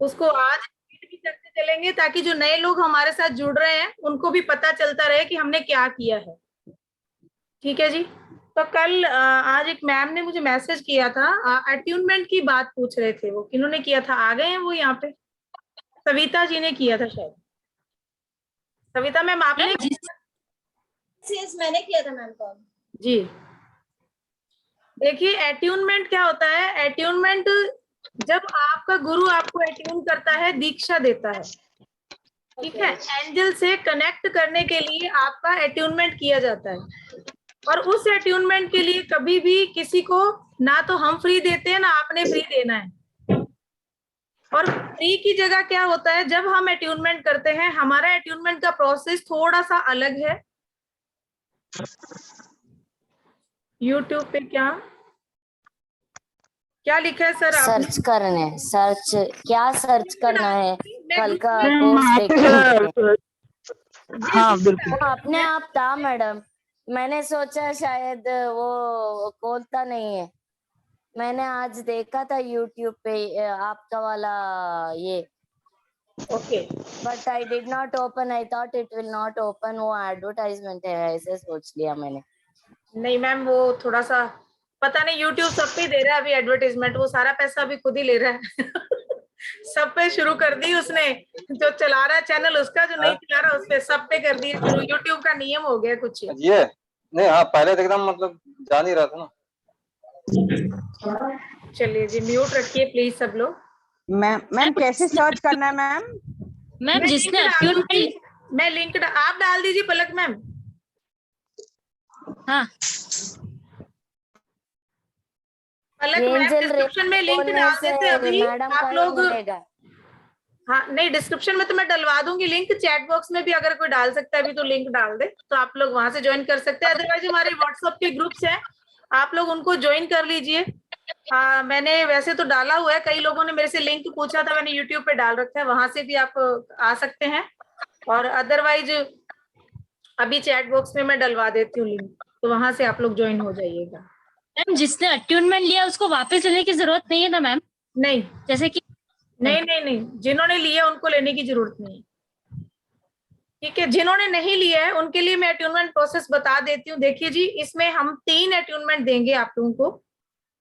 उसको आज repeat भी करते चलेंगे ताकि जो नए लोग हमारे साथ जुड़ रहे हैं उनको भी पता चलता रहे कि हमने क्या किया है। ठीक है जी। तो कल आज एक मैम ने मुझे मैसेज किया था, अट्यूनमेंट की बात पूछ रहे थे। वो किन्होंने किया था, आ गए हैं वो यहाँ पे? सविता जी ने किया था शायद। सविता मैम आपने? यस, मैंने किया था मैम कॉल जी। देखिए अट्यूनमेंट क्या होता है। अट्यूनमेंट जब आपका गुरु आपको अट्यून करता है, दीक्षा देता है, ठीक है, एंजल से कनेक्ट करने के लिए आपका अट्यूनमेंट किया जाता है। और उस अट्यूनमेंट के लिए कभी भी किसी को ना तो हम फ्री देते हैं ना आपने फ्री देना है। और फ्री की जगह क्या होता है, जब हम अट्यूनमेंट करते हैं, हमारा अट्यूनमेंट का प्रोसेस थोड़ा सा अलग है। यूट्यूब पे क्या क्या लिखा है सर आपने? सर्च करने, सर्च क्या सर्च करना है? कल का हाँ बिल्कुल। अपने आप था मैडम, मैंने सोचा शायद वो खोलता नहीं है। मैंने आज देखा था यूट्यूब पे आपका वाला ये, okay, but I did not open, I thought it will not open, वो एडवर्टाइजमेंट है ऐसे सोच लिया मैंने। नहीं मैम, वो थोड़ा सा पता नहीं, यूट्यूब सब पे दे रहा है अभी एडवर्टाइजमेंट, वो सारा पैसा अभी खुद ही ले रहा है। सब पे शुरू कर दी उसने, जो चला रहा है चैनल उसका, जो नहीं चला रहा उस पे, सब पे कर दिया शुरू। यूट्यूब का नियम हो गया कुछ ये नहीं, हाँ पहले तो एकदम मतलब जान ही रहा था ना। चलिए जी, म्यूट रखिए प्लीज सब लोग। मैम कैसे सर्च करना है मैम? मैम जिसने मैं लिंक आप डाल दीजिए पलक मैम। हाँ, पलक मैम डिस्क्रिप्शन में लिंक डाल देते अभी आप लोग। हाँ नहीं, डिस्क्रिप्शन में तो मैं डलवा दूंगी लिंक, चैट बॉक्स में भी अगर कोई डाल सकता है अभी तो लिंक डाल दे, तो आप लोग वहां से ज्वाइन कर सकते हैं। अदरवाइज हमारे व्हाट्सएप के ग्रुप्स हैं, आप लोग उनको ज्वाइन कर लीजिए। मैंने वैसे तो डाला हुआ है, कई लोगों ने मेरे से लिंक पूछा था, मैंने यूट्यूब पे डाल रखा है, वहां से भी आप आ सकते हैं। और अदरवाइज अभी चैट बॉक्स में मैं डलवा देती हूँ लिंक, तो वहां से आप लोग ज्वाइन हो जाइएगा। मैम जिसने अट्यूनमेंट लिया उसको वापस लेने की जरूरत नहीं है ना मैम? नहीं, जैसे कि नहीं, जिन्होंने लिया उनको लेने की जरूरत नहीं। ठीक है, जिन्होंने नहीं लिया है उनके लिए मैं अट्यूनमेंट प्रोसेस बता देती हूँ। देखिए जी, इसमें हम 3 अट्यूनमेंट देंगे आप लोगों को।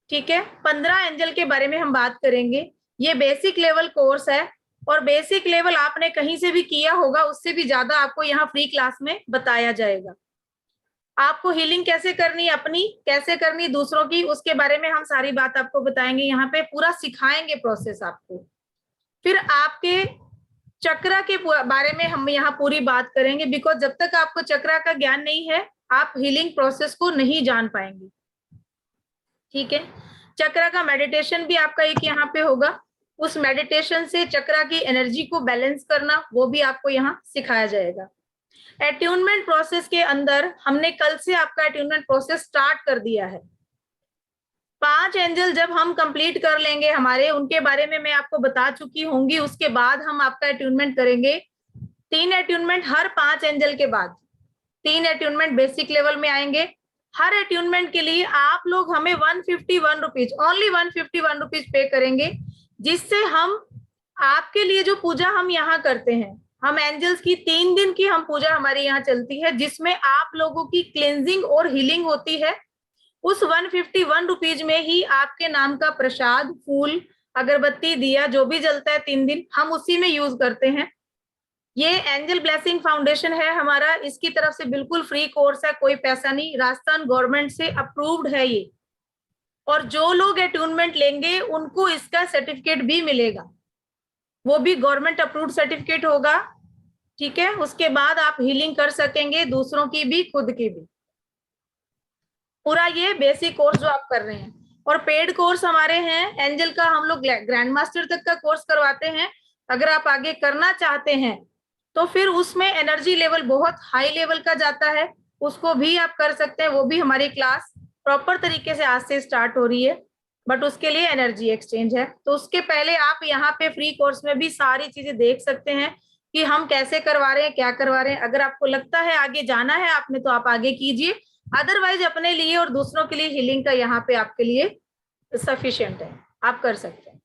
ठीक है, 15 एंजल के बारे में हम बात करेंगे। ये बेसिक लेवल कोर्स है, और बेसिक लेवल आपने कहीं से भी किया होगा, उससे भी ज्यादा आपको यहाँ फ्री क्लास में बताया जाएगा। आपको हीलिंग कैसे करनी, अपनी कैसे करनी, दूसरों की, उसके बारे में हम सारी बात आपको बताएंगे, यहाँ पे पूरा सिखाएंगे प्रोसेस आपको। फिर आपके चक्रा के बारे में हम यहाँ पूरी बात करेंगे, बिकॉज जब तक आपको चक्रा का ज्ञान नहीं है आप हीलिंग प्रोसेस को नहीं जान पाएंगे। ठीक है, चक्रा का मेडिटेशन भी आपका एक यहाँ पे होगा, उस मेडिटेशन से चक्रा की एनर्जी को बैलेंस करना वो भी आपको यहाँ सिखाया जाएगा। अट्यूनमेंट प्रोसेस के अंदर हमने कल से आपका अट्यूनमेंट प्रोसेस स्टार्ट कर दिया है। 5 एंजल जब हम कंप्लीट कर लेंगे हमारे, उनके बारे में मैं आपको बता चुकी होंगी, उसके बाद हम आपका अट्यूनमेंट करेंगे। 3 अट्यूनमेंट हर 5 एंजल के बाद, 3 अट्यूनमेंट बेसिक लेवल में आएंगे। हर अट्यूनमेंट के लिए आप लोग हमें 151 रुपीज, ओनली 151 रुपीज पे करेंगे, जिससे हम आपके लिए जो पूजा हम यहाँ करते हैं, हम एंजल्स की 3 दिन की हम पूजा हमारी यहाँ चलती है, जिसमें आप लोगों की क्लेंजिंग और हीलिंग होती है। उस 151 रुपीज में ही आपके नाम का प्रसाद, फूल, अगरबत्ती, दिया जो भी जलता है 3 दिन, हम उसी में यूज करते हैं। ये एंजल ब्लेसिंग फाउंडेशन है हमारा, इसकी तरफ से बिल्कुल फ्री कोर्स है, कोई पैसा नहीं, राजस्थान गवर्नमेंट से अप्रूव्ड है ये। और जो लोग अट्यूनमेंट लेंगे उनको इसका सर्टिफिकेट भी मिलेगा, वो भी गवर्नमेंट अप्रूव्ड सर्टिफिकेट होगा। ठीक है, उसके बाद आप हीलिंग कर सकेंगे, दूसरों की भी खुद की भी। पूरा ये बेसिक कोर्स जो आप कर रहे हैं, और पेड कोर्स हमारे हैं एंजल का, हम लोग ग्रैंड मास्टर तक का कोर्स करवाते हैं। अगर आप आगे करना चाहते हैं तो फिर उसमें एनर्जी लेवल बहुत हाई लेवल का जाता है, उसको भी आप कर सकते हैं। वो भी हमारी क्लास प्रॉपर तरीके से आज से स्टार्ट हो रही है, बट उसके लिए एनर्जी एक्सचेंज है। तो उसके पहले आप यहाँ पे फ्री कोर्स में भी सारी चीजें देख सकते हैं कि हम कैसे करवा रहे हैं, क्या करवा रहे हैं। अगर आपको लगता है आगे जाना है आपने तो आप आगे कीजिए, अदरवाइज अपने लिए और दूसरों के लिए हीलिंग का यहाँ पे आपके लिए सफिशिएंट है, आप कर सकते हैं।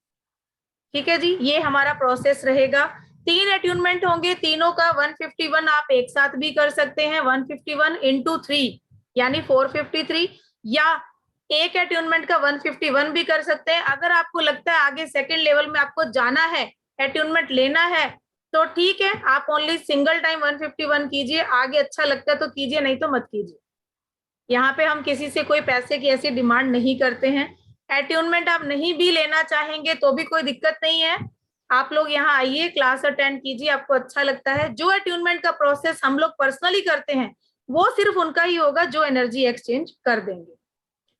ठीक है जी, ये हमारा प्रोसेस रहेगा। 3 अट्यूनमेंट होंगे, तीनों का 151 आप एक साथ भी कर सकते हैं, 151 into 3 यानी 453, या एक अट्यूनमेंट का 151 भी कर सकते हैं। अगर आपको लगता है आगे सेकंड लेवल में आपको जाना है, अट्यूनमेंट लेना है, तो ठीक है, आप ओनली सिंगल टाइम 151 कीजिए, आगे अच्छा लगता है तो कीजिए, नहीं तो मत कीजिए। यहाँ पे हम किसी से कोई पैसे की ऐसी डिमांड नहीं करते हैं। अट्यूनमेंट आप नहीं भी लेना चाहेंगे तो भी कोई दिक्कत नहीं है, आप लोग यहाँ आइए, क्लास अटेंड कीजिए, आपको अच्छा लगता है। जो अट्यूनमेंट का प्रोसेस हम लोग पर्सनली करते हैं वो सिर्फ उनका ही होगा जो एनर्जी एक्सचेंज कर देंगे।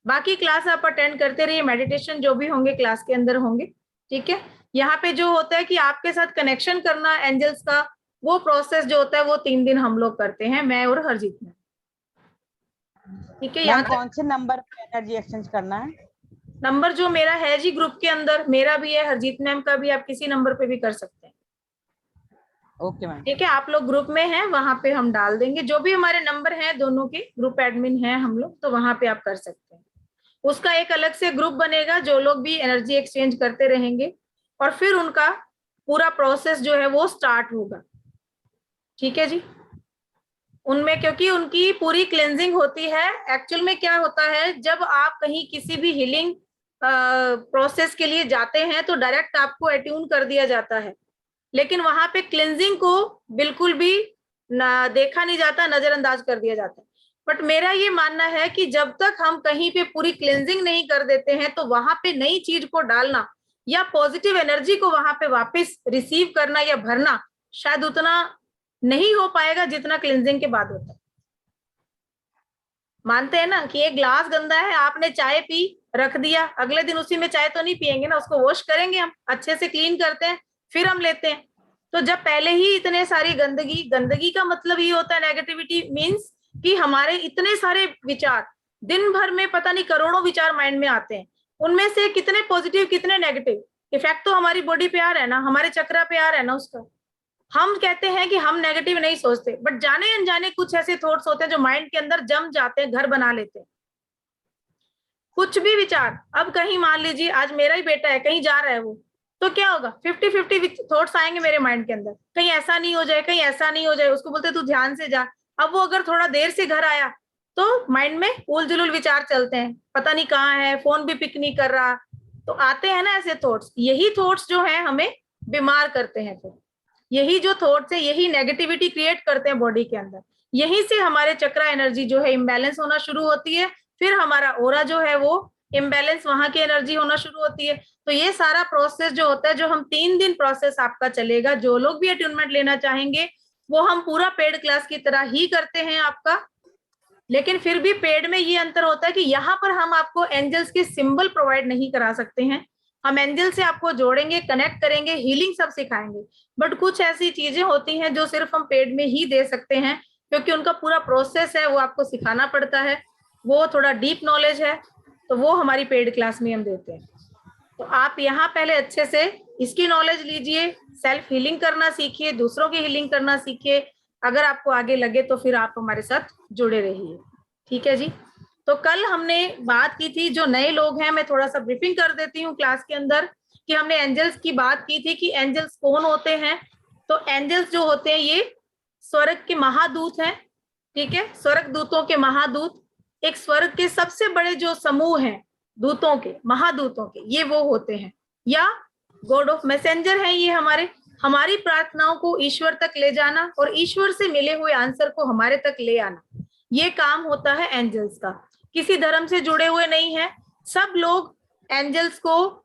बाकी क्लास आप अटेंड करते रहिए, मेडिटेशन जो भी होंगे क्लास के अंदर होंगे, ठीक है। यहाँ पे जो होता है कि आपके साथ कनेक्शन करना एंजल्स का, वो प्रोसेस जो होता है वो 3 दिन हम लोग करते हैं, मैं और हरजीत में, ठीक है। मैम यहाँ कौन से नंबर पे एनर्जी एक्सचेंज करना है? नंबर जो मेरा है जी ग्रुप के अंदर, मेरा भी है, हरजीत मैम का भी, आप किसी नंबर पे भी कर सकते हैं, ओके मैम। ठीक है। आप लोग ग्रुप में हैं, वहां पे हम डाल देंगे जो भी हमारे नंबर हैं, दोनों के ग्रुप एडमिन हैं हम लोग, तो वहां पे आप कर सकते हैं। उसका एक अलग से ग्रुप बनेगा, जो लोग भी एनर्जी एक्सचेंज करते रहेंगे, और फिर उनका पूरा प्रोसेस जो है वो स्टार्ट होगा, ठीक है जी। उनमें क्योंकि उनकी पूरी क्लेंजिंग होती है। एक्चुअल में क्या होता है, जब आप कहीं किसी भी हीलिंग प्रोसेस के लिए जाते हैं तो डायरेक्ट आपको अट्यून कर दिया जाता है, लेकिन वहां पे क्लेंजिंग को बिल्कुल भी देखा नहीं जाता, नजरअंदाज कर दिया जाता है। बट मेरा ये मानना है कि जब तक हम कहीं पे पूरी क्लेंजिंग नहीं कर देते हैं तो वहां पे नई चीज को डालना या पॉजिटिव एनर्जी को वहां पे वापस रिसीव करना या भरना शायद उतना नहीं हो पाएगा जितना क्लेंजिंग के बाद होता है। मानते हैं ना कि एक ग्लास गंदा है, आपने चाय पी, रख दिया, अगले दिन उसी में चाय तो नहीं पियेंगे ना, उसको वॉश करेंगे, हम अच्छे से क्लीन करते हैं, फिर हम लेते हैं। तो जब पहले ही इतने सारी गंदगी का मतलब ये होता है, नेगेटिविटी मीन्स कि हमारे इतने सारे विचार, दिन भर में पता नहीं करोड़ों विचार माइंड में आते हैं, उनमें से कितने पॉजिटिव कितने नेगेटिव, इफेक्ट तो हमारी बॉडी पे आ रहा है ना, हमारे चक्रा पे आ रहा है ना उसका। हम कहते हैं कि हम नेगेटिव नहीं सोचते, बट जाने अनजाने कुछ ऐसे थॉट्स होते हैं जो माइंड के अंदर जम जाते हैं, घर बना लेते हैं। कुछ भी विचार, अब कहीं मान लीजिए आज मेरा ही बेटा है, कहीं जा रहा है वो, तो क्या होगा, 50-50 थॉट्स आएंगे मेरे माइंड के अंदर, कहीं ऐसा नहीं हो जाए, कहीं ऐसा नहीं हो जाए, उसको बोलते तू ध्यान से जा। अब वो अगर थोड़ा देर से घर आया तो माइंड में उल जुलूल विचार चलते हैं, पता नहीं कहाँ है, फोन भी पिक नहीं कर रहा, तो आते हैं ना ऐसे थॉट्स। यही थॉट्स जो है हमें बीमार करते हैं, फिर यही जो थॉट्स है यही नेगेटिविटी क्रिएट करते हैं बॉडी के अंदर, यहीं से हमारे चक्रा एनर्जी जो है इम्बैलेंस होना शुरू होती है, फिर हमारा ओरा जो है वो इम्बैलेंस, वहां की एनर्जी होना शुरू होती है। तो ये सारा प्रोसेस जो होता है, जो हम 3 दिन प्रोसेस आपका चलेगा, जो लोग भी अट्यूनमेंट लेना चाहेंगे वो हम पूरा पेड क्लास की तरह ही करते हैं आपका, लेकिन फिर भी पेड में ये अंतर होता है कि यहाँ पर हम आपको एंजल्स के सिंबल प्रोवाइड नहीं करा सकते हैं, हम एंजल से आपको जोड़ेंगे, कनेक्ट करेंगे, हीलिंग सब सिखाएंगे, बट कुछ ऐसी चीजें होती हैं जो सिर्फ हम पेड में ही दे सकते हैं, क्योंकि उनका पूरा प्रोसेस है वो आपको सिखाना पड़ता है, वो थोड़ा डीप नॉलेज है, तो वो हमारी पेड क्लास में हम देते हैं। तो आप यहाँ पहले अच्छे से इसकी नॉलेज लीजिए, सेल्फ हीलिंग करना सीखिए, दूसरों की हीलिंग करना सीखिए, अगर आपको आगे लगे तो फिर आप हमारे साथ जुड़े रहिए, ठीक है जी। तो कल हमने बात की थी, जो नए लोग हैं मैं थोड़ा सा ब्रीफिंग कर देती हूँ क्लास के अंदर, कि हमने एंजल्स की बात की थी कि एंजल्स कौन होते हैं। तो एंजल्स जो होते हैं ये स्वर्ग के महादूत हैं, ठीक है, स्वर्ग दूतों के महादूत, एक स्वर्ग के सबसे बड़े जो समूह हैं दूतों के, महादूतों के, ये वो होते हैं, या गॉड ऑफ मैसेंजर हैं ये, हमारी प्रार्थनाओं को ईश्वर तक ले जाना और ईश्वर से मिले हुए आंसर को हमारे तक ले आना, ये काम होता है एंजल्स का। किसी धर्म से जुड़े हुए नहीं है, सब लोग एंजल्स को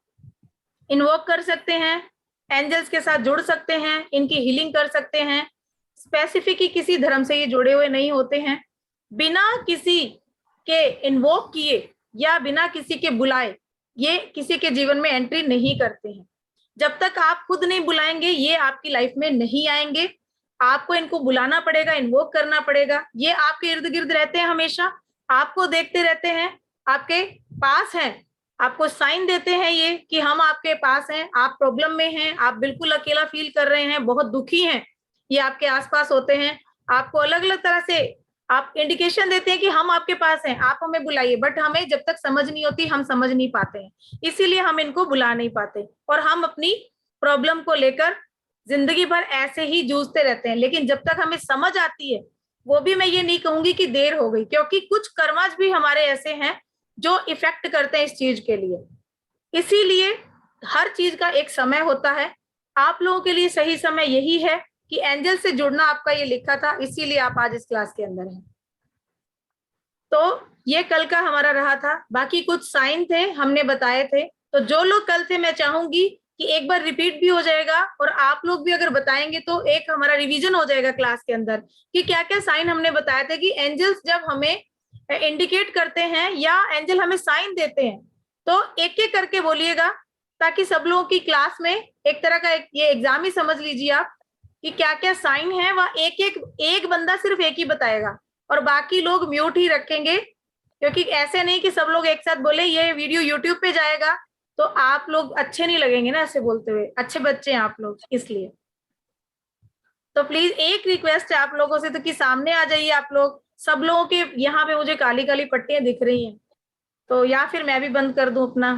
इन्वोक कर सकते हैं, एंजल्स के साथ जुड़ सकते हैं, इनकी हीलिंग कर सकते हैं, स्पेसिफिक ही किसी धर्म से ये जुड़े हुए नहीं होते हैं। बिना किसी के इन्वोक किए या बिना किसी के बुलाए ये किसी के जीवन में एंट्री नहीं करते हैं। जब तक आप खुद नहीं बुलाएंगे ये आपकी लाइफ में नहीं आएंगे, आपको इनको बुलाना पड़ेगा, इन्वोक करना पड़ेगा। ये आपके इर्द गिर्द रहते हैं, हमेशा आपको देखते रहते हैं, आपके पास हैं, आपको साइन देते हैं ये कि हम आपके पास हैं, आप प्रॉब्लम में हैं, आप बिल्कुल अकेला फील कर रहे हैं, बहुत दुखी हैं, ये आपके आसपास होते हैं, आपको अलग अलग तरह से आप इंडिकेशन देते हैं कि हम आपके पास हैं, आप हमें बुलाइए, बट हमें जब तक समझ नहीं होती हम समझ नहीं पाते हैं, इसीलिए हम इनको बुला नहीं पाते और हम अपनी प्रॉब्लम को लेकर जिंदगी भर ऐसे ही जूझते रहते हैं, लेकिन जब तक हमें समझ आती है, वो भी मैं ये नहीं कहूंगी कि देर हो गई, क्योंकि कुछ कर्मज भी हमारे ऐसे हैं जो इफेक्ट करते हैं इस चीज के लिए। इसीलिए हर चीज का एक समय होता है। आप लोगों के लिए सही समय यही है कि एंजल से जुड़ना आपका ये लिखा था, इसीलिए आप आज इस क्लास के अंदर हैं। तो ये कल का हमारा रहा था। बाकी कुछ साइन थे हमने बताए थे, तो जो लोग कल थे मैं चाहूंगी कि एक बार रिपीट भी हो जाएगा, और आप लोग भी अगर बताएंगे तो एक हमारा रिवीजन हो जाएगा क्लास के अंदर कि क्या क्या साइन हमने बताए थे, कि एंजल्स जब हमें इंडिकेट करते हैं या एंजल हमें साइन देते हैं तो एक एक करके बोलिएगा, ताकि सब लोगों की क्लास में एक तरह का ये एग्जाम ही समझ लीजिए आप कि क्या क्या साइन है। वह एक बंदा सिर्फ एक ही बताएगा और बाकी लोग म्यूट ही रखेंगे, क्योंकि ऐसे नहीं कि सब लोग एक साथ बोले। ये वीडियो यूट्यूब पे जाएगा तो आप लोग अच्छे नहीं लगेंगे ना ऐसे बोलते हुए, अच्छे बच्चे हैं आप लोग, इसलिए तो प्लीज एक रिक्वेस्ट है आप लोगों से, तो कि सामने आ जाइए आप लोग। सब लोगों के यहाँ पे मुझे काली काली पट्टियां दिख रही हैं, तो या फिर मैं भी बंद कर दूं अपना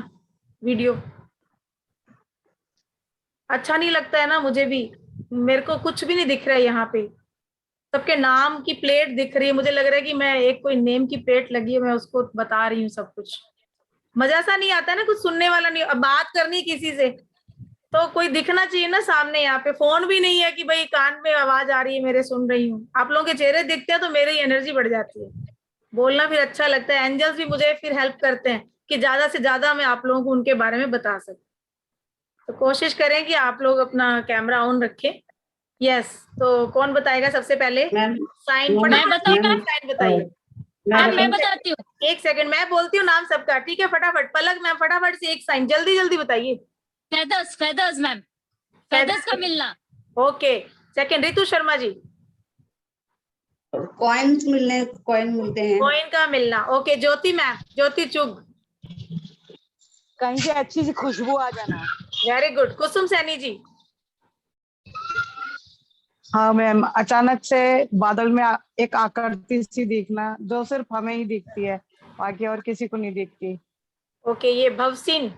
वीडियो। अच्छा नहीं लगता है ना, मुझे भी, मेरे को कुछ भी नहीं दिख रहा है यहाँ पे। सबके नाम की प्लेट दिख रही है, मुझे लग रहा है कि मैं एक कोई नेम की प्लेट लगी है, मैं उसको बता रही हूँ सब कुछ। मजा सा नहीं आता है ना, कुछ सुनने वाला नहीं। अब बात करनी किसी से तो कोई दिखना चाहिए ना सामने। यहाँ पे फोन भी नहीं है कि भाई कान में आवाज आ रही है मेरे, सुन रही हूँ। आप लोगों के चेहरे दिखते हैं तो मेरी एनर्जी बढ़ जाती है, बोलना फिर अच्छा लगता है। एंजल्स भी मुझे फिर हेल्प करते हैं कि ज्यादा से ज्यादा मैं आप लोगों को उनके बारे में बता सकूं। तो कोशिश करें कि आप लोग अपना कैमरा ऑन रखें। यस, तो कौन बताएगा सबसे पहले साइन? मैं बताऊं? साइन बताइए। मैं बताती हूँ। एक सेकंड, मैं बोलती हूँ नाम सबका, ठीक है? फटाफट पलक मैम, फटाफट से एक साइन जल्दी जल्दी बताइए। फेदर्स मैम, फेदर्स का मिलना। Okay, second Ritu Sharma ji. Coin मिलते हैं। कॉइन का मिलना। ओके, ज्योति मैम, ज्योति चुग। कहीं से अच्छी सी खुशबू आ जाना। Very good. कुसुम सैनी जी। हाँ मैम, अचानक से बादल में एक आकृति सी दिखना, जो सिर्फ हमें ही दिखती है, बाकी और किसी को नहीं दिखती। ओके, ये भवसीन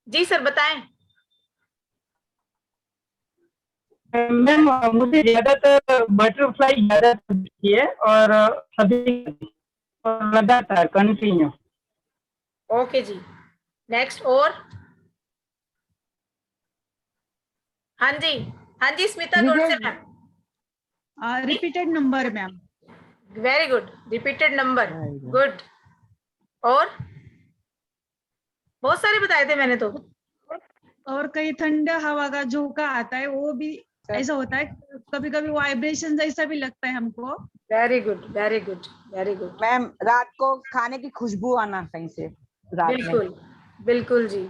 जी सर बताएं। मैम मुझे ज्यादातर बटरफ्लाई ज्यादा दिखती है और सभी लगातार कंटिन्यू। ओके जी, नेक्स्ट। और हाँ जी, हाँ जी Smita Godse ma'am. Repeated number ma'am. Very good, repeated number, good. और बहुत सारे बताए थे मैंने तो। और कई ठंडा हवा का झोंका आता है, वो भी ऐसा होता है, कभी कभी वाइब्रेशन जैसा भी लगता है हमको। Very good, very good, very good. Ma'am रात को खाने की खुशबू आना कहीं से रात में। बिल्कुल बिल्कुल जी,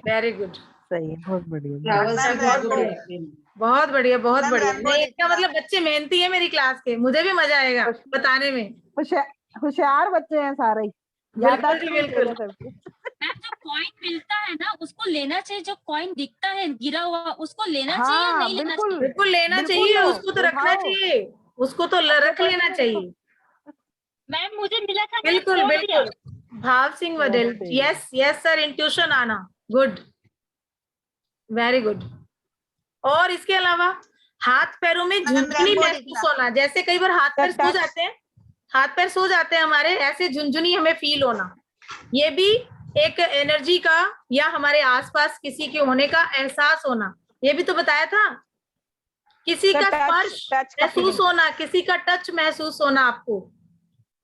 वेरी गुड, सही है, बहुत बढ़िया। बहुत बढ़िया, बहुत बढ़िया। नहीं, इसका मतलब बच्चे मेहनती है मेरी क्लास के, मुझे भी मजा आएगा बताने में। होशियार बच्चे हैं सारे। बिल्कुल जी, बिल्कुल। मैम जो कॉइन मिलता है ना उसको लेना चाहिए, जो कॉइन दिखता है गिरा हुआ उसको लेना चाहिए या नहीं लेना चाहिए? बिल्कुल लेना चाहिए, उसको तो रखना चाहिए, उसको तो रख लेना चाहिए। मैम मुझे मिला था, मैंने बिल्कुल छोड़ दिया। बिल्कुल। Bhav Singh Vadel, yes yes sir, intuition आना, गुड, वेरी गुड। और इसके अलावा हाथ पैरों में झुनझुनी महसूस होना, जैसे कई बार हाथ पैर सो जाते हैं, हाथ पैर सो जाते हैं हमारे, ऐसे झुनझुनी हमें फील होना, ये भी एक एनर्जी का या हमारे आसपास किसी के होने का एहसास होना, ये भी तो बताया था। किसी का स्पर्श महसूस होना, किसी का टच महसूस होना आपको।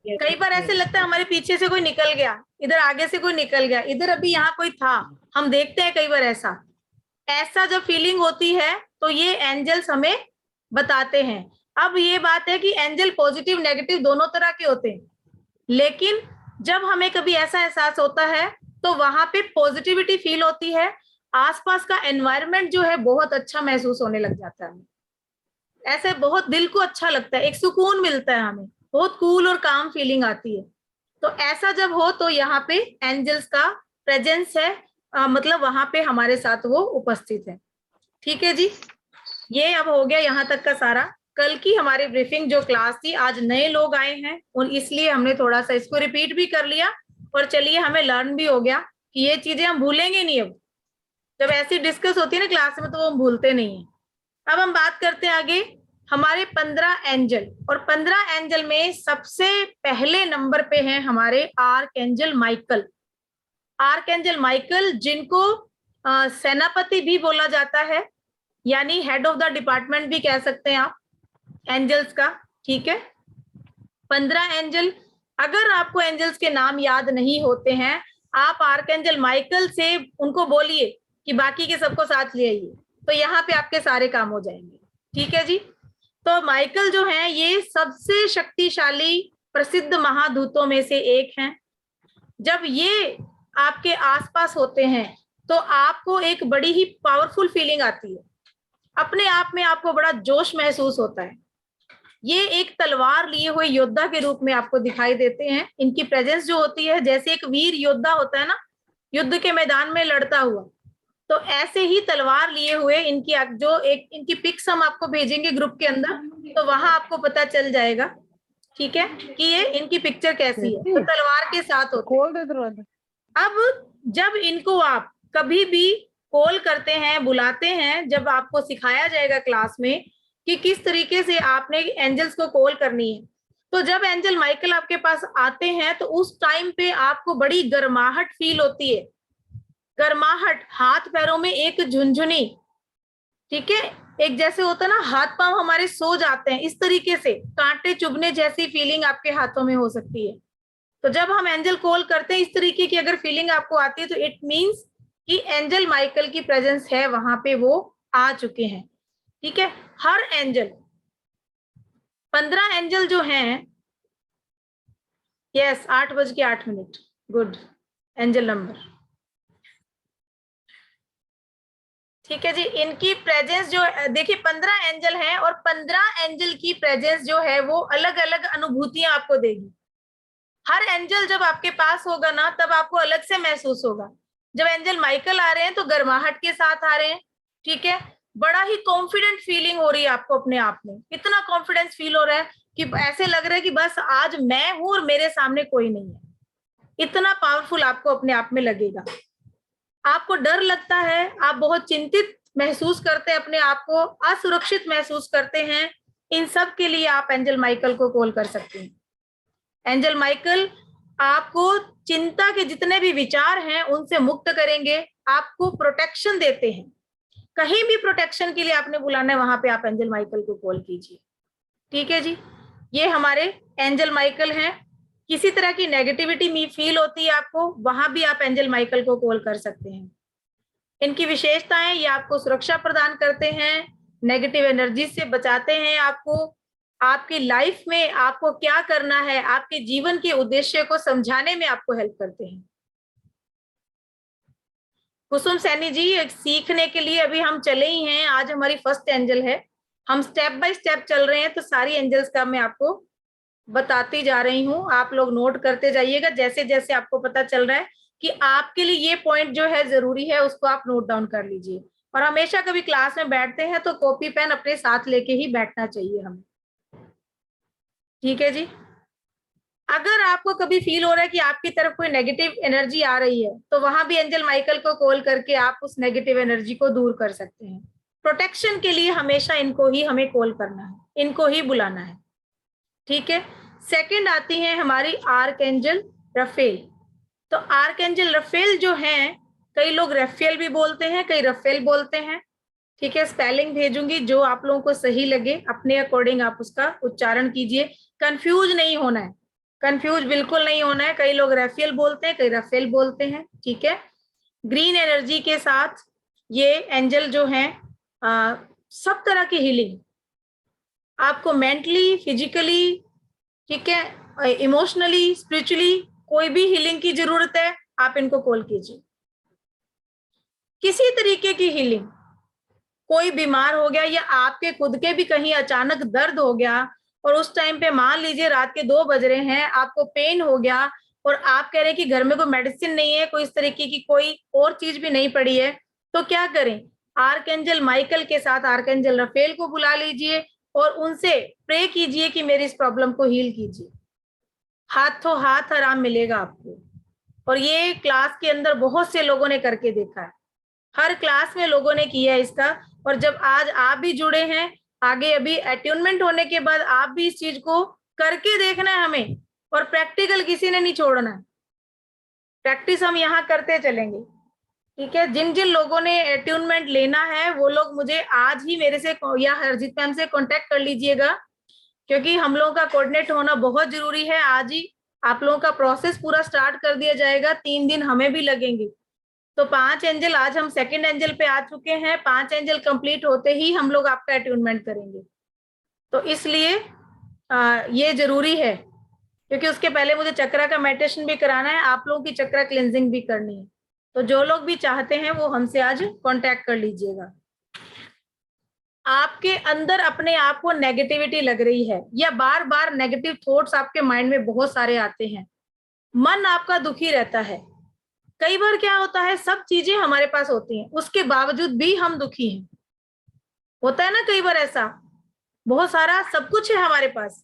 कई बार ऐसे लगता है हमारे पीछे से कोई निकल गया, इधर आगे से कोई निकल गया, इधर अभी यहाँ कोई था, हम देखते हैं कई बार ऐसा जब फीलिंग होती है तो ये एंजल्स हमें बताते हैं। अब ये बात है कि एंजल पॉजिटिव नेगेटिव दोनों तरह के होते हैं, लेकिन जब हमें कभी ऐसा एहसास होता है तो वहां पे पॉजिटिविटी फील होती है, आसपास का एनवायरनमेंट जो है बहुत अच्छा महसूस होने लग जाता है, ऐसे बहुत दिल को अच्छा लगता है, एक सुकून मिलता है हमें, बहुत कूल और काम फीलिंग आती है। तो ऐसा जब हो तो यहाँ पे एंजल्स का प्रेजेंस है, मतलब वहां पे हमारे साथ वो उपस्थित है। ठीक है जी, ये अब हो गया यहाँ तक का सारा। कल की हमारी ब्रीफिंग जो क्लास थी, आज नए लोग आए हैं और इसलिए हमने थोड़ा सा इसको रिपीट भी कर लिया, और चलिए हमें लर्न भी हो गया कि ये चीजें हम भूलेंगे नहीं अब। जब ऐसी डिस्कस होती है ना क्लास में तो वो हम भूलते नहीं है। अब हम बात करते हैं आगे हमारे 15 एंजल, और 15 एंजल में सबसे पहले नंबर पे हैं हमारे आर्कएंजल माइकल। आर्कएंजल माइकल जिनको सेनापति भी बोला जाता है, यानी हेड ऑफ द डिपार्टमेंट भी कह सकते हैं आप एंजल्स का, ठीक है। 15 एंजल, अगर आपको एंजल्स के नाम याद नहीं होते हैं, आप आर्कएंजल माइकल से उनको बोलिए कि बाकी के सबको साथ ले आइए, तो यहाँ पे आपके सारे काम हो जाएंगे, ठीक है जी। तो माइकल जो है ये सबसे शक्तिशाली प्रसिद्ध महादूतों में से एक हैं। जब ये आपके आसपास होते हैं तो आपको एक बड़ी ही पावरफुल फीलिंग आती है, अपने आप में आपको बड़ा जोश महसूस होता है। ये एक तलवार लिए हुए योद्धा के रूप में आपको दिखाई देते हैं। इनकी प्रेजेंस जो होती है, जैसे एक वीर योद्धा होता है ना युद्ध के मैदान में लड़ता हुआ, तो ऐसे ही तलवार लिए हुए इनकी जो एक इनकी पिक्स हम आपको भेजेंगे ग्रुप के अंदर, तो वहां आपको पता चल जाएगा, ठीक है, कि ये इनकी पिक्चर कैसी है। तो तलवार के साथ होते हैं। अब जब इनको आप कभी भी कॉल करते हैं, बुलाते हैं, जब आपको सिखाया जाएगा क्लास में कि किस तरीके से आपने एंजल्स को कॉल करनी है, तो जब एंजल माइकल आपके पास आते हैं तो उस टाइम पे आपको बड़ी गर्माहट फील होती है। गर्माहट, हाथ पैरों में एक झुनझुनी, ठीक है, एक जैसे होता है ना हाथ पांव हमारे सो जाते हैं, इस तरीके से कांटे चुभने जैसी फीलिंग आपके हाथों में हो सकती है। तो जब हम एंजल कॉल करते हैं, इस तरीके की अगर फीलिंग आपको आती है तो इट मींस कि एंजल माइकल की प्रेजेंस है, वहां पे वो आ चुके हैं, ठीक है। हर एंजल 15 एंजल जो हैं, यस 8:08, गुड एंजल नंबर, ठीक है जी। इनकी प्रेजेंस जो देखिए 15 एंजल हैं, और 15 एंजल की प्रेजेंस जो है वो अलग अलग अनुभूतियां आपको देगी। हर एंजल जब आपके पास होगा ना तब आपको अलग से महसूस होगा। जब एंजल माइकल आ रहे हैं तो गर्माहट के साथ आ रहे हैं, ठीक है, बड़ा ही कॉन्फिडेंट फीलिंग हो रही है आपको अपने आप में, इतना कॉन्फिडेंस फील हो रहा है कि ऐसे लग रहा है कि बस आज मैं हूं और मेरे सामने कोई नहीं है, इतना पावरफुल आपको अपने आप में लगेगा। आपको डर लगता है, आप बहुत चिंतित महसूस करते हैं, अपने आप को असुरक्षित महसूस करते हैं, इन सब के लिए आप एंजल माइकल को कॉल कर सकते हैं। एंजल माइकल आपको चिंता के जितने भी विचार हैं उनसे मुक्त करेंगे, आपको प्रोटेक्शन देते हैं। कहीं भी प्रोटेक्शन के लिए आपने बुलाना है, वहां पे आप एंजल माइकल को कॉल कीजिए, ठीक है जी। ये हमारे एंजल माइकल हैं। किसी तरह की नेगेटिविटी में फील होती है आपको, वहां भी आप एंजल माइकल को कॉल कर सकते हैं। इनकी विशेषताएं, ये आपको सुरक्षा प्रदान करते हैं, नेगेटिव एनर्जी से बचाते हैं आपको, आपकी लाइफ में आपको क्या करना है, आपके जीवन के उद्देश्य को समझाने में आपको हेल्प करते हैं। कुसुम सैनी जी, सीखने के लिए अभी हम चले ही हैं, आज हमारी फर्स्ट एंजल है, हम स्टेप बाय स्टेप चल रहे हैं, तो सारी एंजल्स का मैं आपको बताती जा रही हूँ, आप लोग नोट करते जाइएगा जैसे जैसे आपको पता चल रहा है कि आपके लिए ये पॉइंट जो है जरूरी है, उसको आप नोट डाउन कर लीजिए। और हमेशा कभी क्लास में बैठते हैं तो कॉपी पेन अपने साथ लेके ही बैठना चाहिए हमें, ठीक है जी। अगर आपको कभी फील हो रहा है कि आपकी तरफ कोई नेगेटिव एनर्जी आ रही है, तो वहां भी एंजल माइकल को कॉल करके आप उस नेगेटिव एनर्जी को दूर कर सकते हैं। प्रोटेक्शन के लिए हमेशा इनको ही हमें कॉल करना है, इनको ही बुलाना है, ठीक है। सेकंड आती है हमारी आर्कएंजल रफेल। तो आर्कएंजल रफेल जो हैं, कई लोग रफेल भी बोलते हैं, कई रफेल बोलते हैं, ठीक है। स्पेलिंग भेजूंगी, जो आप लोगों को सही लगे अपने अकॉर्डिंग आप उसका उच्चारण कीजिए, कंफ्यूज नहीं होना है, कंफ्यूज बिल्कुल नहीं होना है। कई लोग रफेल बोलते हैं, कई रफेल बोलते हैं, ठीक है। ग्रीन एनर्जी के साथ ये एंजल जो हैं सब तरह की हीलिंग आपको, मेंटली, फिजिकली, ठीक है, इमोशनली, स्पिरिचुअली, कोई भी हीलिंग की जरूरत है आप इनको कॉल कीजिए। किसी तरीके की हीलिंग, कोई बीमार हो गया या आपके खुद के भी कहीं अचानक दर्द हो गया, और उस टाइम पे मान लीजिए रात के 2 बज रहे हैं, आपको पेन हो गया और आप कह रहे हैं कि घर में कोई मेडिसिन नहीं है, कोई इस तरीके की कोई और चीज भी नहीं पड़ी है, तो क्या करें, आर्कएंजल माइकल के साथ आर्कएंजल रफेल को बुला लीजिए और उनसे प्रे कीजिए कि मेरी इस प्रॉब्लम को हील कीजिए। हाथों हाथ आराम मिलेगा आपको, और ये क्लास के अंदर बहुत से लोगों ने करके देखा है। हर क्लास में लोगों ने किया है इसका। और जब आज आप भी जुड़े हैं, आगे अभी अट्यूनमेंट होने के बाद आप भी इस चीज को करके देखना है हमें, और प्रैक्टिकल किसी ने नहीं छोड़ना है, प्रैक्टिस हम यहाँ करते चलेंगे। ठीक है, जिन जिन लोगों ने अट्यूनमेंट लेना है वो लोग मुझे आज ही मेरे से या हरजीत मैम से कांटेक्ट कर लीजिएगा, क्योंकि हम लोगों का कोऑर्डिनेट होना बहुत जरूरी है। आज ही आप लोगों का प्रोसेस पूरा स्टार्ट कर दिया जाएगा, 3 दिन हमें भी लगेंगे। तो 5 एंजल, आज हम सेकंड एंजल पे आ चुके हैं, 5 एंजल कंप्लीट होते ही हम लोग आपका अट्यूनमेंट करेंगे। तो इसलिए ये जरूरी है, क्योंकि उसके पहले मुझे चक्रा का मेडिटेशन भी कराना है, आप लोगों की चक्रा क्लिनजिंग भी करनी है। तो जो लोग भी चाहते हैं वो हमसे आज कांटेक्ट कर लीजिएगा। आपके अंदर अपने आप को नेगेटिविटी लग रही है, या बार बार नेगेटिव थॉट्स आपके माइंड में बहुत सारे आते हैं, मन आपका दुखी रहता है। कई बार क्या होता है, सब चीजें हमारे पास होती हैं, उसके बावजूद भी हम दुखी हैं। होता है ना कई बार ऐसा, बहुत सारा सब कुछ है हमारे पास,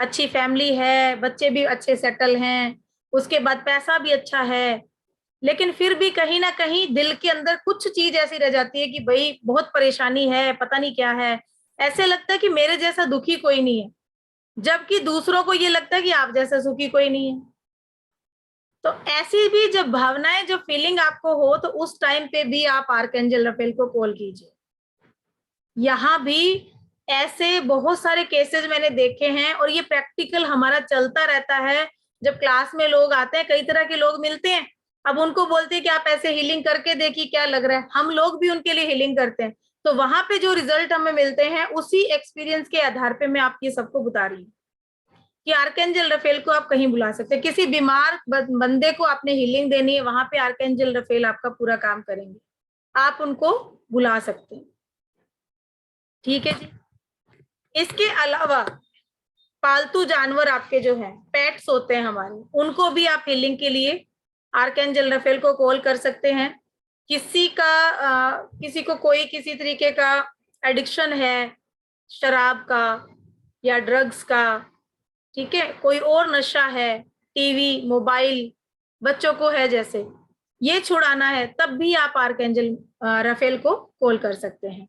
अच्छी फैमिली है, बच्चे भी अच्छे सेटल हैं, उसके बाद पैसा भी अच्छा है, लेकिन फिर भी कहीं ना कहीं दिल के अंदर कुछ चीज ऐसी रह जाती है कि भाई बहुत परेशानी है, पता नहीं क्या है। ऐसे लगता है कि मेरे जैसा दुखी कोई नहीं है, जबकि दूसरों को ये लगता है कि आप जैसा सुखी कोई नहीं है। तो ऐसी भी जब भावनाएं, जब फीलिंग आपको हो, तो उस टाइम पे भी आप आर्कएंजल रफेल को कॉल कीजिए। यहाँ भी ऐसे बहुत सारे केसेस मैंने देखे हैं, और ये प्रैक्टिकल हमारा चलता रहता है। जब क्लास में लोग आते हैं, कई तरह के लोग मिलते हैं, अब उनको बोलते हैं कि आप ऐसे हीलिंग करके देखिए क्या लग रहा है, हम लोग भी उनके लिए हीलिंग करते हैं। तो वहां पे जो रिजल्ट हमें मिलते हैं, उसी एक्सपीरियंस के आधार पे मैं आपको सबको बता रही हूँ कि आर्कएंजल रफेल को आप कहीं बुला सकते हैं। किसी बीमार बंदे को आपने हीलिंग देनी है, वहां पे आर्कएंजल रफेल आपका पूरा काम करेंगे, आप उनको बुला सकते हैं। ठीक है जी। इसके अलावा पालतू जानवर आपके जो हैं, पेट्स होते हैं हमारे, उनको भी आप हीलिंग के लिए आर्कएंजल रफेल को कॉल कर सकते हैं। किसी को कोई किसी तरीके का एडिक्शन है, शराब का या ड्रग्स का, ठीक है, कोई और नशा है, टीवी मोबाइल बच्चों को है जैसे, ये छुड़ाना है, तब भी आप आर्कएंजल रफेल को कॉल कर सकते हैं।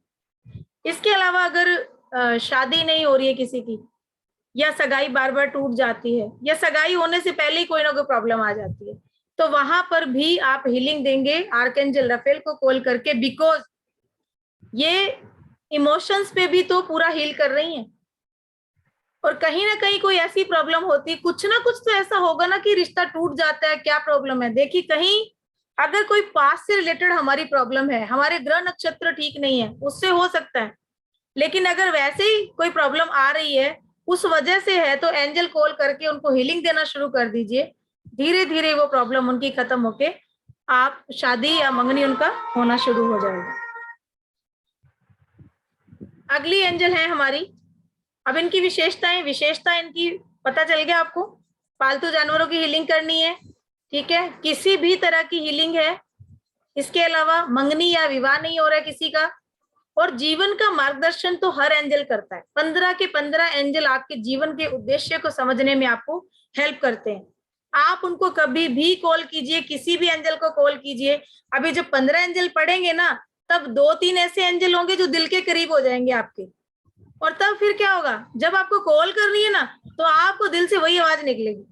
इसके अलावा अगर शादी नहीं हो रही है किसी की, या सगाई बार बार टूट जाती है, या सगाई होने से पहले ही कोई ना कोई प्रॉब्लम आ जाती है, तो वहां पर भी आप हीलिंग देंगे आर्कएंजल रफेल को कॉल करके, बिकॉज ये इमोशंस पे भी तो पूरा हील कर रही हैं। और कहीं ना कहीं कोई ऐसी प्रॉब्लम होती, कुछ ना कुछ तो ऐसा होगा ना कि रिश्ता टूट जाता है, क्या प्रॉब्लम है। देखिए, कहीं अगर कोई पास्ट से रिलेटेड हमारी प्रॉब्लम है, हमारे ग्रह नक्षत्र ठीक नहीं है, उससे हो सकता है। लेकिन अगर वैसे ही कोई प्रॉब्लम आ रही है, उस वजह से है, तो एंजल कॉल करके उनको हीलिंग देना शुरू कर दीजिए। धीरे धीरे वो प्रॉब्लम उनकी खत्म होके आप शादी या मंगनी उनका होना शुरू हो जाएगा। अगली एंजल है हमारी। अब इनकी विशेषता इनकी पता चल गया आपको। पालतू जानवरों की हीलिंग करनी है, ठीक है, किसी भी तरह की हीलिंग है। इसके अलावा मंगनी या विवाह नहीं हो रहा है किसी का, और जीवन का मार्गदर्शन तो हर एंजल करता है। 15 के 15 एंजल आपके जीवन के उद्देश्य को समझने में आपको हेल्प करते हैं। आप उनको कभी भी कॉल कीजिए, किसी भी एंजल को कॉल कीजिए। अभी जब 15 एंजल पढ़ेंगे ना, तब 2-3 ऐसे एंजल होंगे जो दिल के करीब हो जाएंगे आपके, और तब फिर क्या होगा, जब आपको कॉल करनी है ना, तो आपको दिल से वही आवाज निकलेगी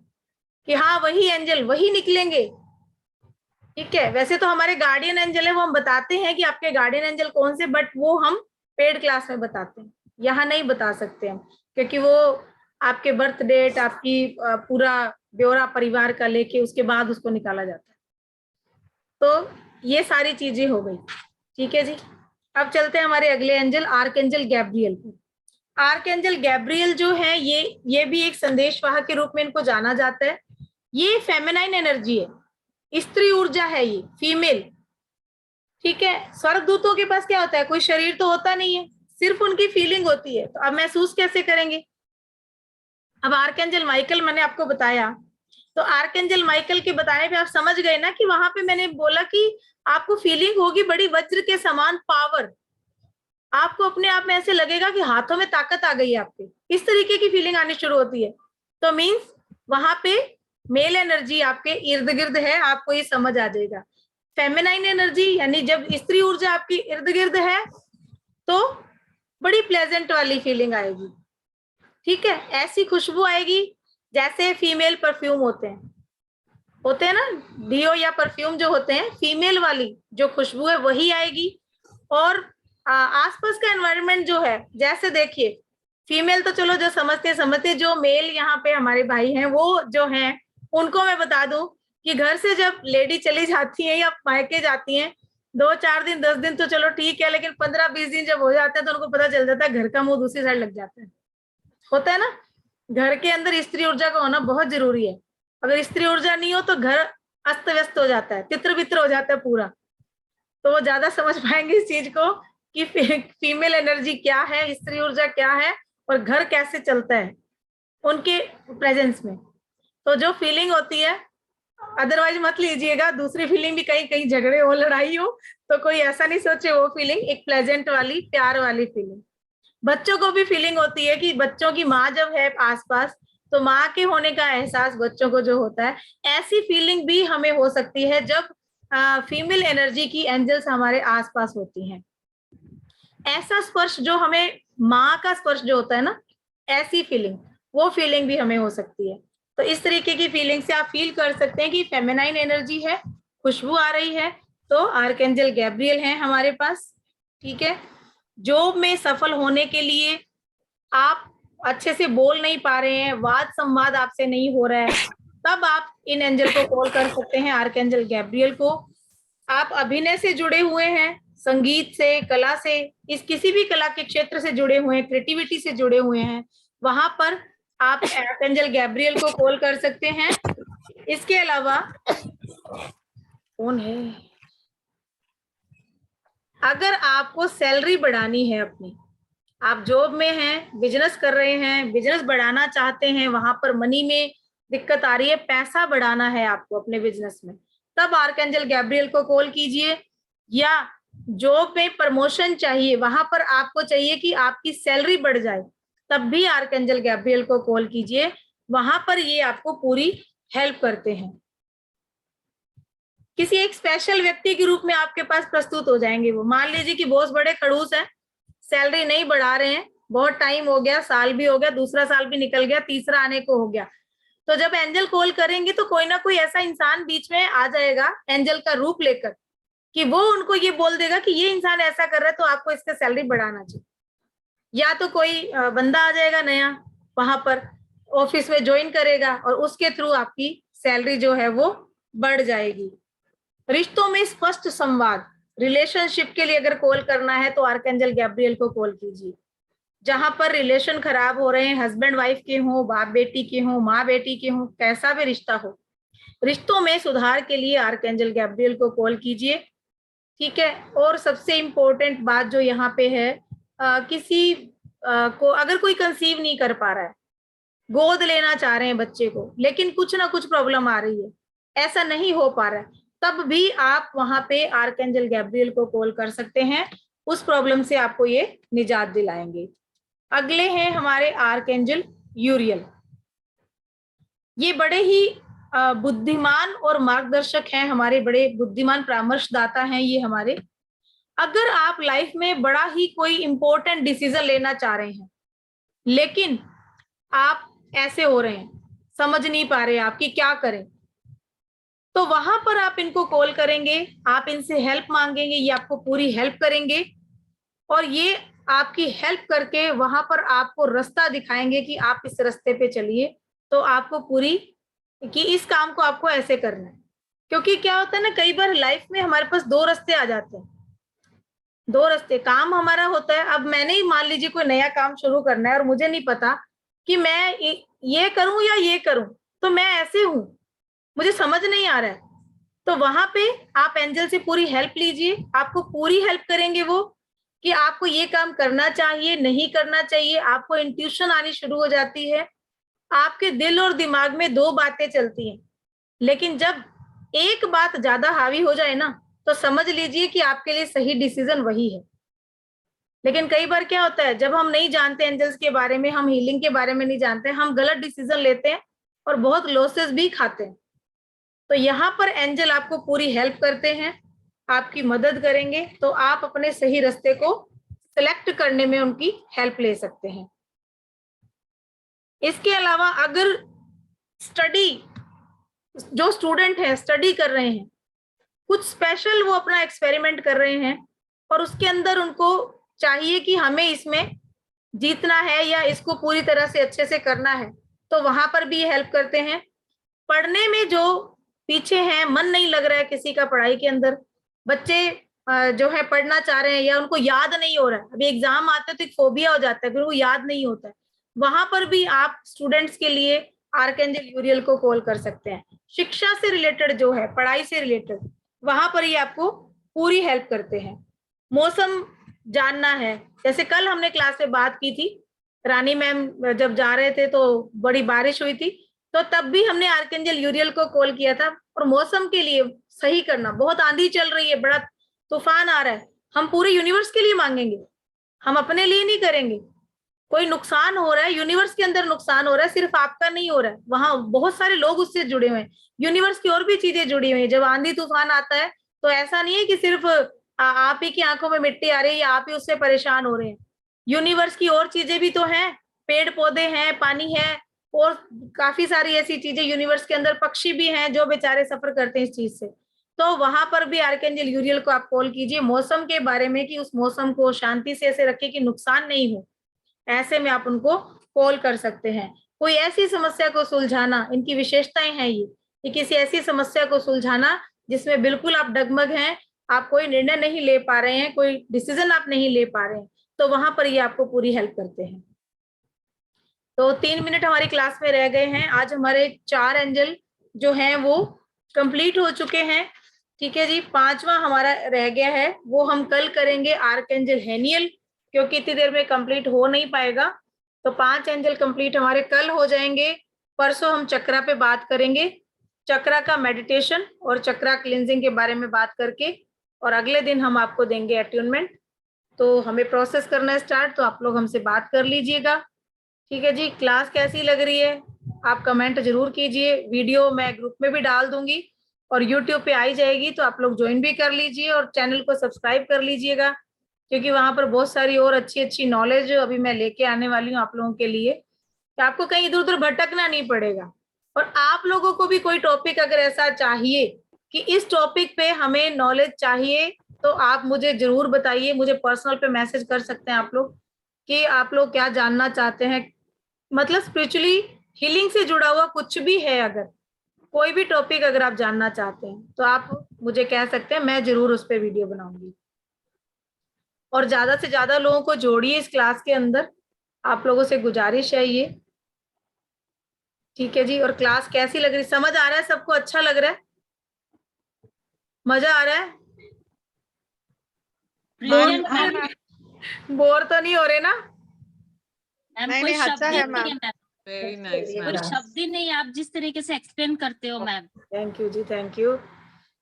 कि हाँ, वही एंजल, वही निकलेंगे। ठीक है, वैसे तो हमारे गार्डियन एंजल है, वो हम बताते हैं कि आपके गार्डियन एंजल कौन से, बट वो हम पेड क्लास में बताते हैं, यहाँ नहीं बता सकते हम, क्योंकि वो आपके बर्थ डेट, आपकी पूरा ब्यौरा परिवार का लेके उसके बाद उसको निकाला जाता है। तो ये सारी चीजें हो गई। ठीक है जी। अब चलते हैं हमारे अगले एंजल, आर्कएंजल गैब्रियल पे। आर्कएंजल गैब्रियल जो है, ये भी एक संदेशवाहक के रूप में इनको जाना जाता है। ये फेमिनाइन एनर्जी है, स्त्री ऊर्जा है, ये फीमेल। ठीक है, स्वर्गदूतों के पास क्या होता है, कोई शरीर तो होता नहीं है, सिर्फ उनकी फीलिंग होती है। तो अब महसूस कैसे करेंगे। अब आर्कएंजल माइकल मैंने आपको बताया, तो आर्कएंजल माइकल के बताने पे आप समझ गए ना कि वहां पे मैंने बोला कि आपको फीलिंग होगी बड़ी वज्र के समान पावर, आपको अपने आप में ऐसे लगेगा कि हाथों में ताकत आ गई है आपके, इस तरीके की फीलिंग आनी शुरू होती है। तो मीन्स वहां पे मेल एनर्जी आपके इर्द गिर्द है, आपको ये समझ आ जाएगा। फेमिनाइन एनर्जी यानी जब स्त्री ऊर्जा आपकी इर्द गिर्द है तो बड़ी प्लेजेंट वाली फीलिंग आएगी, ठीक है। ऐसी खुशबू आएगी जैसे फीमेल परफ्यूम होते हैं ना, डियो या परफ्यूम जो होते हैं, फीमेल वाली जो खुशबू है वही आएगी। और आसपास का एनवायरनमेंट जो है, जैसे देखिए फीमेल तो चलो जो समझते, जो मेल यहाँ पे हमारे भाई हैं वो जो हैं, उनको मैं बता दूं कि घर से जब लेडी चली जाती है या मायके जाती हैं 2-4 दिन 10 दिन तो चलो ठीक है, लेकिन 15-20 दिन जब हो जाते हैं तो उनको पता चल जाता है घर का मुंह दूसरी साइड लग जाता है, होता है ना। घर के अंदर स्त्री ऊर्जा का होना बहुत जरूरी है। अगर स्त्री ऊर्जा नहीं हो तो घर अस्त व्यस्त हो जाता है, तित्र बित्र हो जाता है पूरा। तो वो ज्यादा समझ पाएंगे इस चीज को कि फीमेल एनर्जी क्या है, स्त्री ऊर्जा क्या है और घर कैसे चलता है उनके प्रेजेंस में। तो जो फीलिंग होती है, अदरवाइज मत लीजिएगा, दूसरी फीलिंग भी कहीं झगड़े हो, लड़ाई हो, तो कोई ऐसा नहीं सोचे। वो फीलिंग एक प्लेजेंट वाली, प्यार वाली फीलिंग। बच्चों को भी फीलिंग होती है कि बच्चों की माँ जब है आसपास तो माँ के होने का एहसास बच्चों को जो होता है, ऐसी फीलिंग भी हमें हो सकती है जब फीमेल एनर्जी की एंजल्स हमारे आसपास होती हैं। ऐसा स्पर्श जो हमें माँ का स्पर्श जो होता है ना, ऐसी फीलिंग, वो फीलिंग भी हमें हो सकती है। तो इस तरीके की फीलिंग से आप फील कर सकते हैं कि फेमिनाइन एनर्जी है, खुशबू आ रही है, तो आर्कएंजल गैब्रियल है हमारे पास, ठीक है। जॉब में सफल होने के लिए आप अच्छे से बोल नहीं पा रहे हैं, वाद संवाद आपसे नहीं हो रहा है, तब आप इन एंजल को कॉल कर सकते हैं, आर्कएंजल गैब्रियल को। आप अभिनय से जुड़े हुए हैं, संगीत से, कला से, इस किसी भी कला के क्षेत्र से जुड़े हुए हैं, क्रिएटिविटी से जुड़े हुए हैं, वहां पर आप आर्कएंजल गैब्रियल को कॉल कर सकते हैं। इसके अलावा कौन है, अगर आपको सैलरी बढ़ानी है अपनी, आप जॉब में हैं, बिजनेस कर रहे हैं, बिजनेस बढ़ाना चाहते हैं, वहां पर मनी में दिक्कत आ रही है, पैसा बढ़ाना है आपको अपने बिजनेस में, तब आर्कएंजल गैब्रियल को कॉल कीजिए। या जॉब में प्रमोशन चाहिए, वहां पर आपको चाहिए कि आपकी सैलरी बढ़ जाए, तब भी आर्कएंजल गैब्रियल को कॉल कीजिए, वहां पर ये आपको पूरी हेल्प करते हैं। किसी एक स्पेशल व्यक्ति के रूप में आपके पास प्रस्तुत हो जाएंगे वो। मान लीजिए कि बॉस बड़े खड़ूस हैं, सैलरी नहीं बढ़ा रहे हैं, बहुत टाइम हो गया, साल भी हो गया, दूसरा साल भी निकल गया, तीसरा आने को हो गया, तो जब एंजल कॉल करेंगे तो कोई ना कोई ऐसा इंसान बीच में आ जाएगा एंजल का रूप लेकर कि वो उनको ये बोल देगा कि ये इंसान ऐसा कर रहा है तो आपको इसका सैलरी बढ़ाना चाहिए। या तो कोई बंदा आ जाएगा नया, वहां पर ऑफिस में ज्वाइन करेगा और उसके थ्रू आपकी सैलरी जो है वो बढ़ जाएगी। रिश्तों में स्पष्ट संवाद, रिलेशनशिप के लिए अगर कॉल करना है तो आर्कएंजल गैब्रियल को कॉल कीजिए। जहां पर रिलेशन खराब हो रहे हैं, हस्बैंड वाइफ के हों, बाप बेटी के हों, माँ बेटी के हों, कैसा भी रिश्ता हो, रिश्तों में सुधार के लिए आर्कएंजल गैब्रियल को कॉल कीजिए, ठीक है। और सबसे इम्पोर्टेंट बात जो यहाँ पे है, किसी को अगर कोई कंसीव नहीं कर पा रहा है, गोद लेना चाह रहे हैं बच्चे को, लेकिन कुछ ना कुछ प्रॉब्लम आ रही है, ऐसा नहीं हो पा रहा है, तब भी आप वहां पे आर्कएंजल गैब्रियल को कॉल कर सकते हैं, उस प्रॉब्लम से आपको ये निजात दिलाएंगे। अगले हैं हमारे आर्कएंजल यूरियल। ये बड़े ही बुद्धिमान और मार्गदर्शक हैं, हमारे बड़े बुद्धिमान परामर्शदाता हैं ये हमारे। अगर आप लाइफ में बड़ा ही कोई इंपॉर्टेंट डिसीजन लेना चाह रहे हैं, लेकिन आप ऐसे हो रहे हैं, समझ नहीं पा रहे आप कि क्या करें, तो वहां पर आप इनको कॉल करेंगे, आप इनसे हेल्प मांगेंगे, ये आपको पूरी हेल्प करेंगे और ये आपकी हेल्प करके वहां पर आपको रास्ता दिखाएंगे कि आप इस रास्ते पे चलिए, तो आपको पूरी कि इस काम को आपको ऐसे करना है। क्योंकि क्या होता है ना, कई बार लाइफ में हमारे पास दो रास्ते आ जाते हैं, दो रास्ते, काम हमारा होता है। अब मैंने ही मान लीजिए कोई नया काम शुरू करना है और मुझे नहीं पता कि मैं ये करूं या ये करूं, तो मैं ऐसे हूं, मुझे समझ नहीं आ रहा है, तो वहां पे आप एंजल से पूरी हेल्प लीजिए, आपको पूरी हेल्प करेंगे वो कि आपको ये काम करना चाहिए, नहीं करना चाहिए। आपको इंट्यूशन आनी शुरू हो जाती है, आपके दिल और दिमाग में दो बातें चलती हैं, लेकिन जब एक बात ज्यादा हावी हो जाए ना, तो समझ लीजिए कि आपके लिए सही डिसीजन वही है। लेकिन कई बार क्या होता है, जब हम नहीं जानते एंजल्स के बारे में, हम हीलिंग के बारे में नहीं जानते, हम गलत डिसीजन लेते हैं और बहुत लॉसेस भी खाते हैं। तो यहाँ पर एंजल आपको पूरी हेल्प करते हैं, आपकी मदद करेंगे, तो आप अपने सही रास्ते को सिलेक्ट करने में उनकी हेल्प ले सकते हैं। इसके अलावा अगर स्टडी, जो स्टूडेंट है स्टडी कर रहे हैं, कुछ स्पेशल वो अपना एक्सपेरिमेंट कर रहे हैं और उसके अंदर उनको चाहिए कि हमें इसमें जीतना है या इसको पूरी तरह से अच्छे से करना है, तो वहां पर भी हेल्प करते हैं। पढ़ने में जो पीछे हैं, मन नहीं लग रहा है किसी का पढ़ाई के अंदर, बच्चे जो है पढ़ना चाह रहे हैं या उनको याद नहीं हो रहा है, अभी एग्जाम आते तो एक फोबिया हो जाता है, फिर वो याद नहीं होता है, वहां पर भी आप स्टूडेंट्स के लिए आर्कएंजल यूरियल को कॉल कर सकते हैं। शिक्षा से रिलेटेड जो है, पढ़ाई से रिलेटेड, वहां पर ये आपको पूरी हेल्प करते हैं। मौसम जानना है, जैसे कल हमने क्लास में बात की थी, रानी मैम जब जा रहे थे तो बड़ी बारिश हुई थी, तो तब भी हमने आर्कएंजल यूरियल को कॉल किया था। और मौसम के लिए सही करना, बहुत आंधी चल रही है, बड़ा तूफान आ रहा है, हम पूरे यूनिवर्स के लिए मांगेंगे, हम अपने लिए नहीं करेंगे। कोई नुकसान हो रहा है, यूनिवर्स के अंदर नुकसान हो रहा है, सिर्फ आपका नहीं हो रहा है, वहां बहुत सारे लोग उससे जुड़े हुए हैं, यूनिवर्स की और भी चीजें जुड़ी हुई हैं। जब आंधी तूफान आता है तो ऐसा नहीं है कि सिर्फ आप ही की आंखों में मिट्टी आ रही है या आप ही उससे परेशान हो रहे हैं, यूनिवर्स की और चीजें भी तो हैं, पेड़ पौधे हैं, पानी है, और काफी सारी ऐसी चीजें यूनिवर्स के अंदर, पक्षी भी हैं जो बेचारे सफर करते हैं इस चीज से। तो वहां पर भी आर्कएंजल यूरियल को आप कॉल कीजिए मौसम के बारे में, कि उस मौसम को शांति से ऐसे रखे कि नुकसान नहीं हो, ऐसे में आप उनको कॉल कर सकते हैं। कोई ऐसी समस्या को सुलझाना, इनकी विशेषताएं हैं ये, कि किसी ऐसी समस्या को सुलझाना जिसमें बिल्कुल आप डगमग हैं, आप कोई निर्णय नहीं ले पा रहे हैं, कोई डिसीजन आप नहीं ले पा रहे हैं, तो वहां पर ये आपको पूरी हेल्प करते हैं। तो 3 मिनट हमारी क्लास में रह गए हैं। आज हमारे 4 एंजल जो हैं वो कंप्लीट हो चुके हैं, ठीक है जी। 5वां हमारा रह गया है, वो हम कल करेंगे, आर्कएंजल हेनियल, क्योंकि इतनी देर में कंप्लीट हो नहीं पाएगा। तो 5 एंजल कंप्लीट हमारे कल हो जाएंगे। परसों हम चक्रा पे बात करेंगे, चक्रा का मेडिटेशन और चक्रा क्लिनजिंग के बारे में बात करके, और अगले दिन हम आपको देंगे अट्यूनमेंट। तो हमें प्रोसेस करना है स्टार्ट, तो आप लोग हमसे बात कर लीजिएगा, ठीक है जी। क्लास कैसी लग रही है आप कमेंट जरूर कीजिए, वीडियो मैं ग्रुप में भी डाल दूंगी और यूट्यूब पे आई जाएगी, तो आप लोग ज्वाइन भी कर लीजिए और चैनल को सब्सक्राइब कर लीजिएगा, क्योंकि वहां पर बहुत सारी और अच्छी अच्छी नॉलेज अभी मैं लेके आने वाली हूँ आप लोगों के लिए, कि आपको कहीं इधर उधर भटकना नहीं पड़ेगा। और आप लोगों को भी कोई टॉपिक अगर ऐसा चाहिए कि इस टॉपिक पे हमें नॉलेज चाहिए, तो आप मुझे जरूर बताइए, मुझे पर्सनल पे मैसेज कर सकते हैं आप लोग, कि आप लोग क्या जानना चाहते हैं, मतलब स्पिरिचुअली हीलिंग से जुड़ा हुआ कुछ भी है, अगर कोई भी टॉपिक अगर आप जानना चाहते हैं तो आप मुझे कह सकते हैं, मैं जरूर उस पर वीडियो बनाऊंगी। और ज्यादा से ज्यादा लोगों को जोड़िए इस क्लास के अंदर, आप लोगों से गुजारिश है ये, ठीक है जी। और क्लास कैसी लग रही, समझ आ रहा है सबको, अच्छा लग रहा है, मजा आ रहा है, बोर तो नहीं हो रहे ना? मैम कोई शब्द ही नहीं है मैम, वेरी नाइस कोई शब्द ही नहीं, आप जिस तरीके से एक्सप्लेन करते हो ma'am. Thank you ji, thank you.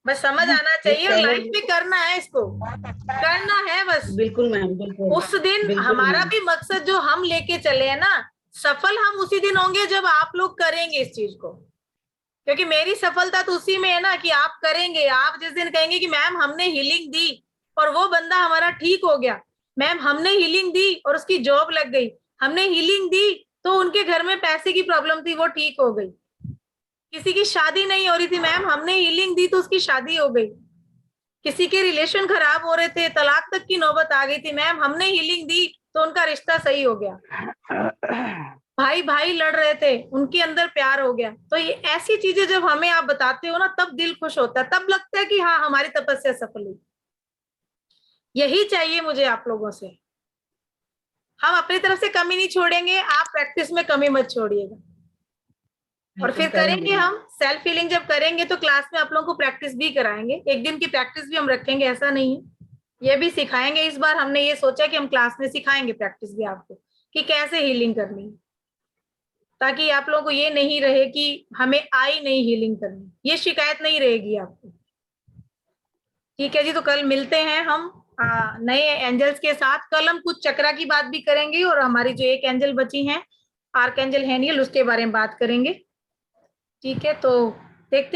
बस समझ आना चाहिए और लाइफ में करना है, इसको करना है बस। बिल्कुल मैम, बिल्कुल। उस दिन हमारा भी मकसद जो हम लेके चले हैं ना, सफल हम उसी दिन होंगे जब आप लोग करेंगे इस चीज को, क्योंकि मेरी सफलता तो उसी में है ना, कि आप करेंगे। आप जिस दिन कहेंगे कि मैम हमने हीलिंग दी और वो बंदा हमारा ठीक हो गया, मैम हमने हीलिंग दी और उसकी जॉब लग गई, हमने हीलिंग दी तो उनके घर में पैसे की प्रॉब्लम थी वो ठीक हो गई, किसी की शादी नहीं हो रही थी, मैम हमने हीलिंग दी तो उसकी शादी हो गई, किसी के रिलेशन खराब हो रहे थे, तलाक तक की नौबत आ गई थी, मैम हमने हीलिंग दी तो उनका रिश्ता सही हो गया, भाई भाई लड़ रहे थे उनके अंदर प्यार हो गया। तो ये ऐसी चीजें जब हमें आप बताते हो ना, तब दिल खुश होता है, तब लगता है कि हाँ हमारी तपस्या सफल हुई। यही चाहिए मुझे आप लोगों से, हम अपनी तरफ से कमी नहीं छोड़ेंगे, आप प्रैक्टिस में कमी मत छोड़िएगा। और फिर करेंगे हम सेल्फ हीलिंग, जब करेंगे तो क्लास में आप लोगों को प्रैक्टिस भी कराएंगे, एक दिन की प्रैक्टिस भी हम रखेंगे, ऐसा नहीं है, ये भी सिखाएंगे। इस बार हमने ये सोचा कि हम क्लास में सिखाएंगे प्रैक्टिस भी आपको, कि कैसे हीलिंग करनी है, ताकि आप लोगों को ये नहीं रहे कि हमें आई नहीं हीलिंग करनी, ये शिकायत नहीं रहेगी आपको, ठीक है जी। तो कल मिलते हैं हम नए एंजल्स के साथ। कल हम कुछ चक्रा की बात भी करेंगे और हमारी जो एक एंजल बची हैं आर्कएंजल हेनियल, उसके बारे में बात करेंगे, ठीक है। तो देखते हैं